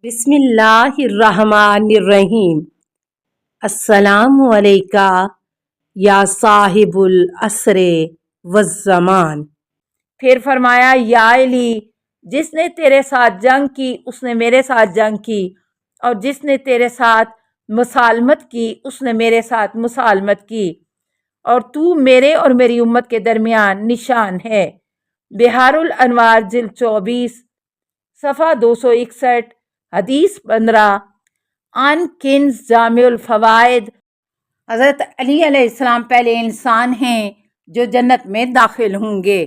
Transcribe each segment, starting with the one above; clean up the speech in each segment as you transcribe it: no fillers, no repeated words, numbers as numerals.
بسم اللہ الرحمن الرحیم۔ السلام علیکہ یا صاحب العصر والزمان۔ پھر فرمایا یا علی، جس نے تیرے ساتھ جنگ کی اس نے میرے ساتھ جنگ کی، اور جس نے تیرے ساتھ مسالمت کی اس نے میرے ساتھ مسالمت کی، اور تو میرے اور میری امت کے درمیان نشان ہے۔ بحار الانوار جلد 24 صفحہ 261 حدیث 15 عن کنز جامع الفوائد۔ حضرت علی علیہ السلام پہلے انسان ہیں جو جنت میں داخل ہوں گے۔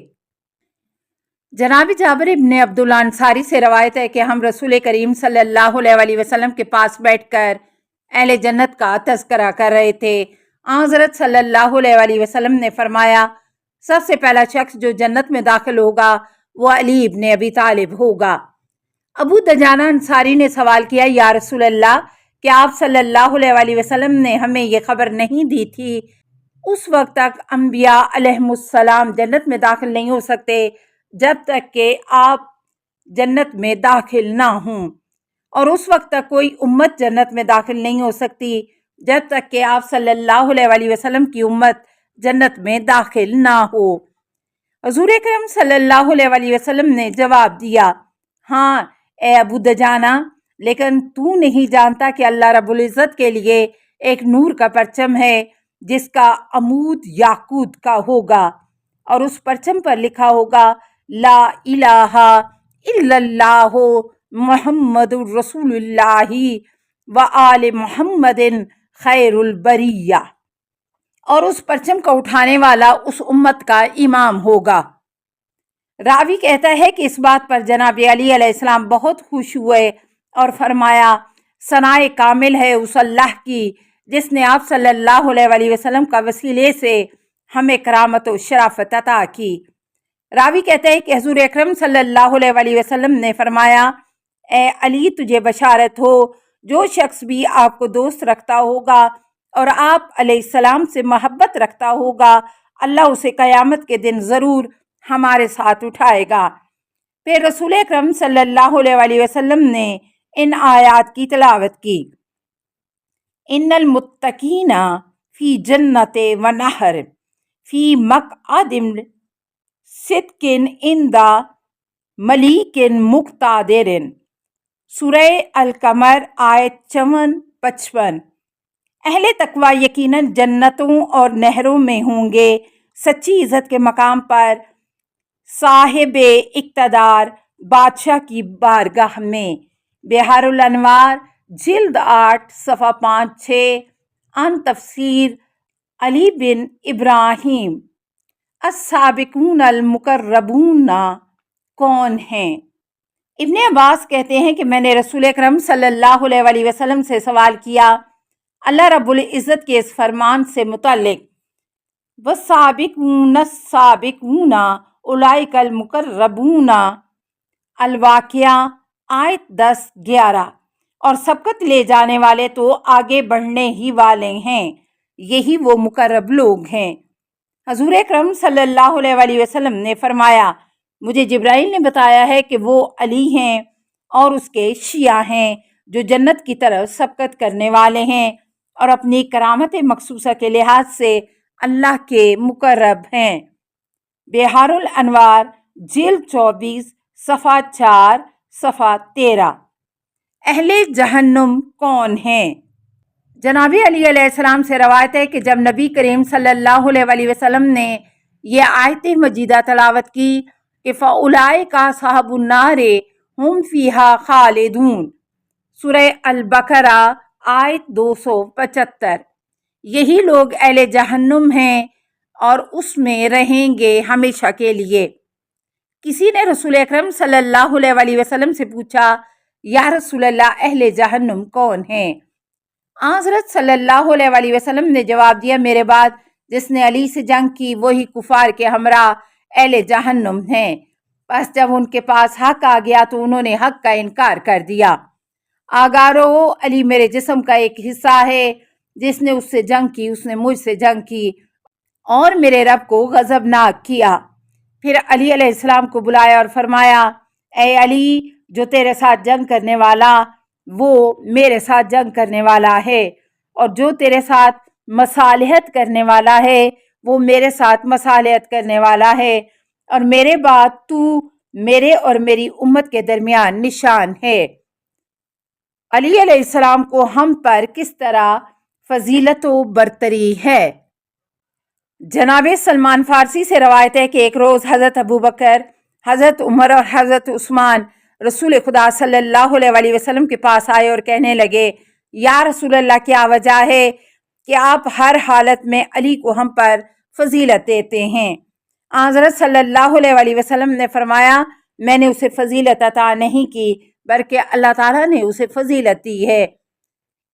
جناب جابر ابن عبداللہ انصاری سے روایت ہے کہ ہم رسول کریم صلی اللہ علیہ وسلم کے پاس بیٹھ کر اہل جنت کا تذکرہ کر رہے تھے۔ حضرت صلی اللہ علیہ وسلم نے فرمایا، سب سے پہلا شخص جو جنت میں داخل ہوگا وہ علی ابن ابی طالب ہوگا۔ ابو دجانہ انصاری نے سوال کیا، یا رسول اللہ، کہ آپ صلی اللہ علیہ وسلم نے ہمیں یہ خبر نہیں دی تھی اس وقت تک انبیاء علیہم السلام جنت میں داخل نہیں ہو سکتے جب تک کہ آپ جنت میں داخل نہ ہوں، اور اس وقت تک کوئی امت جنت میں داخل نہیں ہو سکتی جب تک کہ آپ صلی اللہ علیہ وسلم کی امت جنت میں داخل نہ ہو۔ حضور اکرم صلی اللہ علیہ وسلم نے جواب دیا، ہاں اے ابو دجانہ، لیکن تو نہیں جانتا کہ اللہ رب العزت کے لیے ایک نور کا پرچم ہے جس کا عمود یاقوت کا ہوگا، اور اس پرچم پر لکھا ہوگا لا الہ الا اللہ محمد رسول اللہ و آل محمد خیر البریہ، اور اس پرچم کو اٹھانے والا اس امت کا امام ہوگا۔ راوی کہتا ہے کہ اس بات پر جناب علی علیہ السلام بہت خوش ہوئے اور فرمایا، ثناء کامل ہے اس اللہ کی جس نے آپ صلی اللہ علیہ وسلم کا وسیلے سے ہمیں کرامت و شرافت عطا کی۔ راوی کہتے ہیں کہ حضور اکرم صلی اللہ علیہ وسلم نے فرمایا، اے علی، تجھے بشارت ہو، جو شخص بھی آپ کو دوست رکھتا ہوگا اور آپ علیہ السلام سے محبت رکھتا ہوگا، اللہ اسے قیامت کے دن ضرور ہمارے ساتھ اٹھائے گا۔ پھر رسول اکرم صلی اللہ علیہ وسلم نے ان آیات کی تلاوت کی، ان المتقین فی جنت و نہر فی مقعد صدق عند ملیک مقتدر۔ سورہ القمر آیت 54-55۔ اہل تقوی یقیناً جنتوں اور نہروں میں ہوں گے، سچی عزت کے مقام پر، صاحب اقتدار بادشاہ کی بارگاہ میں۔ بحار الانوار جلد 8 صفحہ 5-6 عن تفسیر علی بن ابراہیم۔ السابقون المقربون کون ہیں؟ ابن عباس کہتے ہیں کہ میں نے رسول اکرم صلی اللہ علیہ وسلم سے سوال کیا اللہ رب العزت کے اس فرمان سے متعلق، والسابقون السابقون اولئک المقربون، الواقعہ آیت 10-11۔ اور سبقت لے جانے والے تو آگے بڑھنے ہی والے ہیں، یہی وہ مقرب لوگ ہیں۔ حضور اکرم صلی اللہ علیہ وسلم نے فرمایا، مجھے جبرائیل نے بتایا ہے کہ وہ علی ہیں اور اس کے شیعہ ہیں جو جنت کی طرف سبقت کرنے والے ہیں اور اپنی کرامت مخصوصہ کے لحاظ سے اللہ کے مقرب ہیں۔ بحار الانوار جلد 24 صفحہ 4 صفحہ 13۔ اہل جہنم کون ہیں؟ جناب علی علیہ السلام سے روایت ہے کہ جب نبی کریم صلی اللہ علیہ وسلم نے یہ آیت مجیدہ تلاوت کی کہ فَأُولَئِکَ أَصْحَابُ النَّارِ هُمْ فِيهَا خَالِدُونَ، سورہ البقرہ آیت 275، یہی لوگ اہل جہنم ہیں اور اس میں رہیں گے ہمیشہ کے لیے۔ کسی نے رسول اکرم صلی اللہ علیہ وسلم سے پوچھا، یا رسول اللہ، اہل جہنم کون ہیں؟ حضرت صلی اللہ علیہ وسلم نے جواب دیا، میرے بعد جس نے علی سے جنگ کی وہی کفار کے ہمراہ اہل جہنم ہیں۔ بس جب ان کے پاس حق آ گیا تو انہوں نے حق کا انکار کر دیا۔ آگاہ رہو، علی میرے جسم کا ایک حصہ ہے، جس نے اس سے جنگ کی اس نے مجھ سے جنگ کی اور میرے رب کو غضبناک کیا۔ پھر علی علیہ السلام کو بلایا اور فرمایا، اے علی، جو تیرے ساتھ جنگ کرنے والا وہ میرے ساتھ جنگ کرنے والا ہے، اور جو تیرے ساتھ مصالحت کرنے والا ہے وہ میرے ساتھ مصالحت کرنے والا ہے، اور میرے بعد تو میرے اور میری امت کے درمیان نشان ہے۔ علی علیہ السلام کو ہم پر کس طرح فضیلت و برتری ہے۔ جناب سلمان فارسی سے روایت ہے کہ ایک روز حضرت ابوبکر، حضرت عمر اور حضرت عثمان رسول خدا صلی اللہ علیہ وسلم کے پاس آئے اور کہنے لگے، یا رسول اللہ، کیا وجہ ہے کہ آپ ہر حالت میں علی کو ہم پر فضیلت دیتے ہیں؟ حضرت صلی اللہ علیہ وسلم نے فرمایا، میں نے اسے فضیلت عطا نہیں کی بلکہ اللہ تعالیٰ نے اسے فضیلت دی ہے۔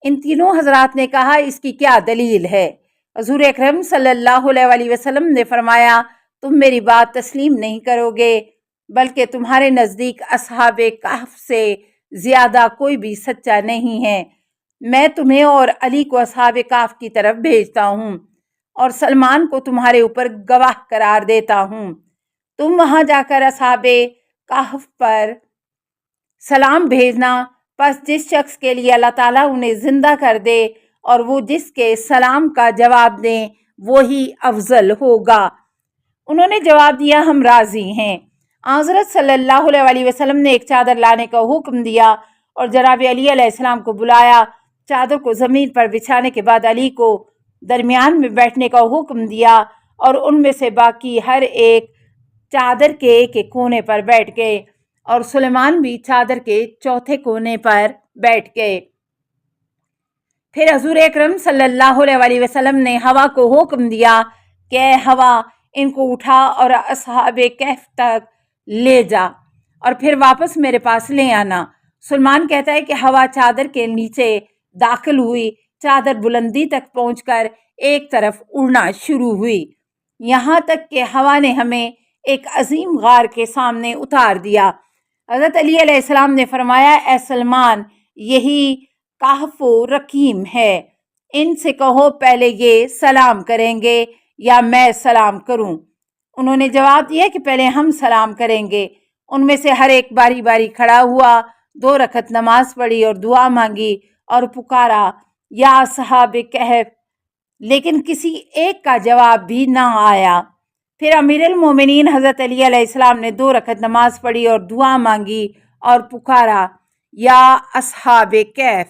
ان تینوں حضرات نے کہا، اس کی کیا دلیل ہے؟ حضور اکرم صلی اللہ علیہ وسلم نے فرمایا، تم میری بات تسلیم نہیں کرو گے، بلکہ تمہارے نزدیک اصحاب کہف سے زیادہ کوئی بھی سچا نہیں ہے۔ میں تمہیں اور علی کو اصحاب کہف کی طرف بھیجتا ہوں، اور سلمان کو تمہارے اوپر گواہ قرار دیتا ہوں۔ تم وہاں جا کر اصحاب کہف پر سلام بھیجنا، پس جس شخص کے لیے اللہ تعالیٰ انہیں زندہ کر دے اور وہ جس کے سلام کا جواب دیں وہی افضل ہوگا۔ انہوں نے جواب دیا، ہم راضی ہیں۔ حضرت صلی اللہ علیہ وسلم نے ایک چادر لانے کا حکم دیا اور جناب علی علیہ السلام کو بلایا۔ چادر کو زمین پر بچھانے کے بعد علی کو درمیان میں بیٹھنے کا حکم دیا، اور ان میں سے باقی ہر ایک چادر کے ایک ایک کونے پر بیٹھ گئے، اور سلیمان بھی چادر کے چوتھے کونے پر بیٹھ گئے۔ پھر حضور اکرم صلی اللہ علیہ وسلم نے ہوا کو حکم دیا کہ اے ہوا، ان کو اٹھا اور اصحاب کہف تک لے جا اور پھر واپس میرے پاس لے آنا۔ سلمان کہتا ہے کہ ہوا چادر کے نیچے داخل ہوئی، چادر بلندی تک پہنچ کر ایک طرف اڑنا شروع ہوئی، یہاں تک کہ ہوا نے ہمیں ایک عظیم غار کے سامنے اتار دیا۔ حضرت علی علیہ السلام نے فرمایا، اے سلمان، یہی کہف و رقیم ہے، ان سے کہو پہلے یہ سلام کریں گے یا میں سلام کروں؟ انہوں نے جواب دیا کہ پہلے ہم سلام کریں گے۔ ان میں سے ہر ایک باری باری کھڑا ہوا، 2 رکعت نماز پڑھی اور دعا مانگی اور پکارا، یا اصحاب کہف، لیکن کسی ایک کا جواب بھی نہ آیا۔ پھر امیر المومنین حضرت علی علیہ السلام نے 2 رکعت نماز پڑھی اور دعا مانگی اور پکارا، یا اصحاب کہف۔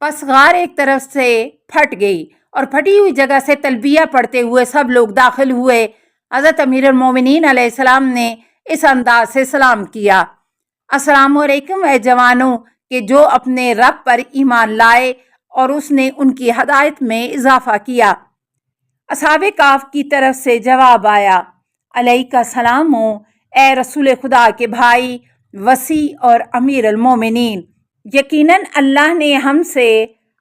پس غار ایک طرف سے پھٹ گئی اور پھٹی ہوئی جگہ سے تلبیہ پڑھتے ہوئے سب لوگ داخل ہوئے۔ حضرت امیر المومنین علیہ السلام نے اس انداز سے سلام کیا، السلام علیکم اے جوانوں کہ جو اپنے رب پر ایمان لائے اور اس نے ان کی ہدایت میں اضافہ کیا۔ اصحاب کہف کی طرف سے جواب آیا، علیکہ السلام اے رسول خدا کے بھائی وسیع اور امیر المومنین، یقیناً اللہ نے ہم سے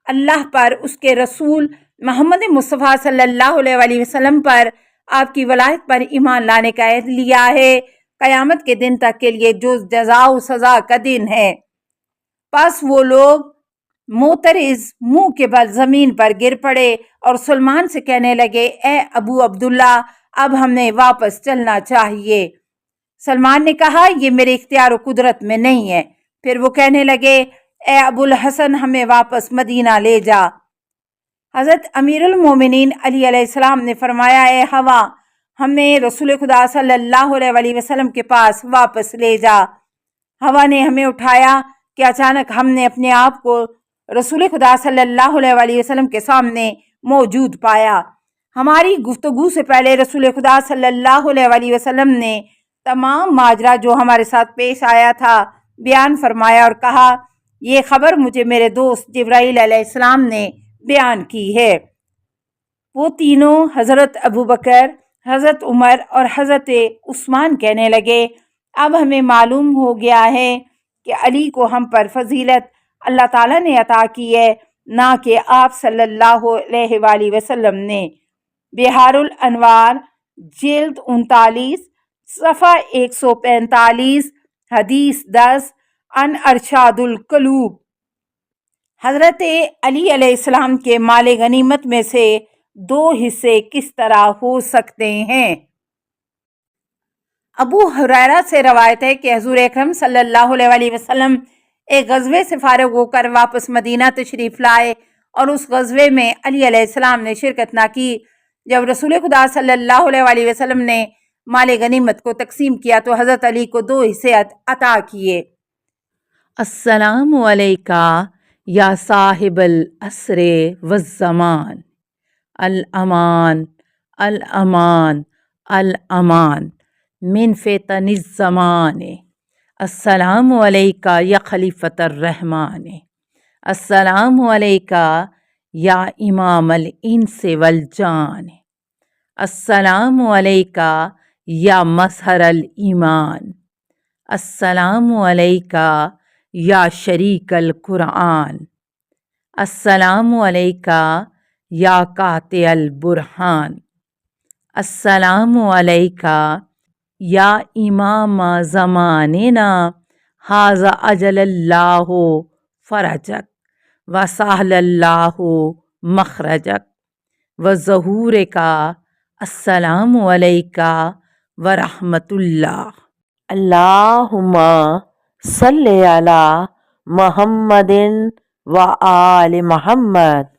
اللہ پر، اس کے رسول محمد مصطفیٰ صلی اللہ علیہ وسلم پر، آپ کی ولایت پر ایمان لانے کا عہد لیا ہے، قیامت کے دن تک کے لیے جو جزا و سزا کا دن ہے۔ پس وہ لوگ معترض منہ کے بل زمین پر گر پڑے اور سلمان سے کہنے لگے، اے ابو عبداللہ، اب ہمیں واپس چلنا چاہیے۔ سلمان نے کہا، یہ میرے اختیار و قدرت میں نہیں ہے۔ پھر وہ کہنے لگے، اے ابو الحسن، ہمیں واپس مدینہ لے جا۔ حضرت امیر المومنین علی علیہ السلام نے فرمایا، اے ہوا، ہمیں رسول خدا صلی اللہ علیہ وسلم کے پاس واپس لے جا۔ ہوا نے ہمیں اٹھایا کہ اچانک ہم نے اپنے آپ کو رسول خدا صلی اللہ علیہ وسلم کے سامنے موجود پایا۔ ہماری گفتگو سے پہلے رسول خدا صلی اللہ علیہ وسلم نے تمام ماجرا جو ہمارے ساتھ پیش آیا تھا بیان فرمایا اور کہا، یہ خبر مجھے میرے دوست جبرائیل علیہ السلام نے بیان کی ہے۔ وہ تینوں حضرت ابوبکر، حضرت عمر اور حضرت عثمان کہنے لگے، اب ہمیں معلوم ہو گیا ہے کہ علی کو ہم پر فضیلت اللہ تعالیٰ نے عطا کی ہے، نہ کہ آپ صلی اللہ علیہ وآلہ وسلم نے۔ بحار الانوار جلد 39 صفحہ 145 حدیث 10 عن ارشاد القلوب۔ حضرت علی علیہ السلام کے مال غنیمت میں سے 2 حصے کس طرح ہو سکتے ہیں؟ ابو ہریرہ سے روایت ہے کہ حضور اکرم صلی اللہ علیہ وسلم ایک غزوے سے فارغ ہو کر واپس مدینہ تشریف لائے اور اس غزوے میں علی علیہ السلام نے شرکت نہ کی۔ جب رسول خدا صلی اللہ علیہ وسلم نے مال غنیمت کو تقسیم کیا تو حضرت علی کو 2 حصے عطا کیے۔ السلام علیکہ یا صاحب العصر والزمان، الامان الامان الامان من فتن الزمان، السلام علیکہ یا خلیفۃ الرحمن، السلام علیکہ یا امام الانس والجان، السلام علیکہ یا مظہر الایمان، السلام علیکہ یا شریک القرآن، السلام علیکہ یا قاطع البرہان، السلام علیکہ یا امام زماننا، ھذا اجل اللہ فرجک وسہل اللہ مخرجک وظہورک، السلام علیکہ ورحمۃ اللہ۔ اللہم صلی علی محمد و آل محمد۔